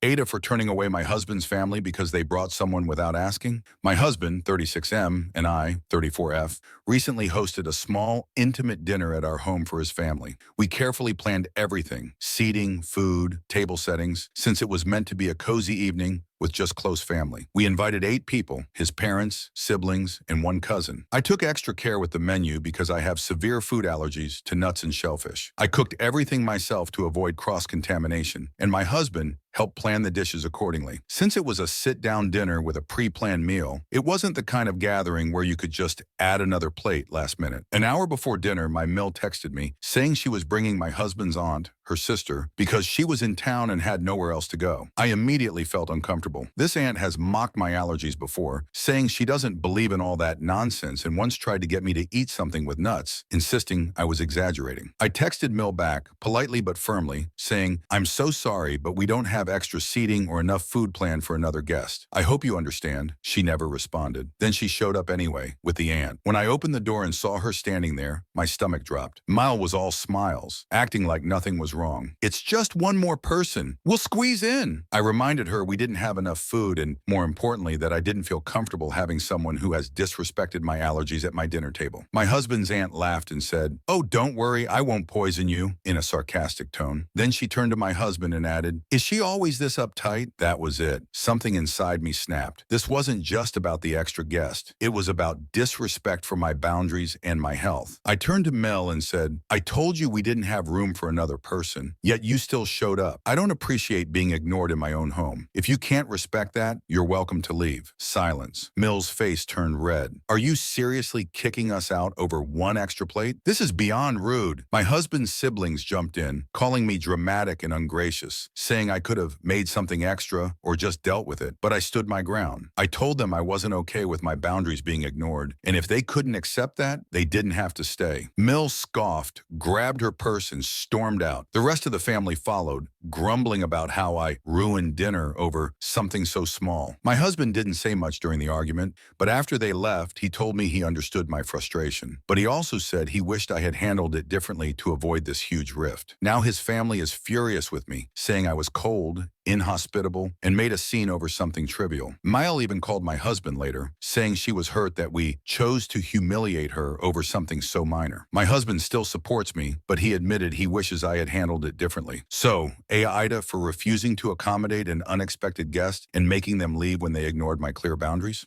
AITA for turning away my husband's family because they brought someone without asking. My husband, 36M, and I, 34F, recently hosted a small, intimate dinner at our home for his family. We carefully planned everything, seating, food, table settings, since it was meant to be a cozy evening with just close family. We invited 8 people, his parents, siblings, and 1 cousin. I took extra care with the menu because I have severe food allergies to nuts and shellfish. I cooked everything myself to avoid cross-contamination, and my husband helped plan the dishes accordingly. Since it was a sit-down dinner with a pre-planned meal, it wasn't the kind of gathering where you could just add another plate last minute. An hour before dinner, my Mill texted me, saying she was bringing my husband's aunt, her sister, because she was in town and had nowhere else to go. I immediately felt uncomfortable. This aunt has mocked my allergies before, saying she doesn't believe in all that nonsense and once tried to get me to eat something with nuts, insisting I was exaggerating. I texted Mill back, politely but firmly, saying, "I'm so sorry, but we don't have extra seating or enough food planned for another guest. I hope you understand." She never responded. Then she showed up anyway, with the aunt. When I opened the door and saw her standing there, my stomach dropped. Mile was all smiles, acting like nothing was wrong. "It's just one more person. We'll squeeze in." I reminded her we didn't have enough food and, more importantly, that I didn't feel comfortable having someone who has disrespected my allergies at my dinner table. My husband's aunt laughed and said, "Oh, don't worry, I won't poison you," in a sarcastic tone. Then she turned to my husband and added, "Is she always this uptight?" That was it. Something inside me snapped. This wasn't just about the extra guest. It was about disrespect for my boundaries and my health. I turned to Mel and said, "I told you we didn't have room for another person, yet you still showed up. I don't appreciate being ignored in my own home. If you can't respect that, you're welcome to leave." Silence. Mill's face turned red. "Are you seriously kicking us out over one extra plate? This is beyond rude." My husband's siblings jumped in, calling me dramatic and ungracious, saying I could have made something extra or just dealt with it, but I stood my ground. I told them I wasn't okay with my boundaries being ignored, and if they couldn't accept that, they didn't have to stay. Mill scoffed, grabbed her purse, and stormed out. The rest of the family followed, grumbling about how I ruined dinner over something so small. My husband didn't say much during the argument, but after they left, he told me he understood my frustration. But he also said he wished I had handled it differently to avoid this huge rift. Now his family is furious with me, saying I was cold, inhospitable, and made a scene over something trivial. Mile even called my husband later, saying she was hurt that we chose to humiliate her over something so minor. My husband still supports me, but he admitted he wishes I had handled it differently. So, AITA for refusing to accommodate an unexpected guest and making them leave when they ignored my clear boundaries?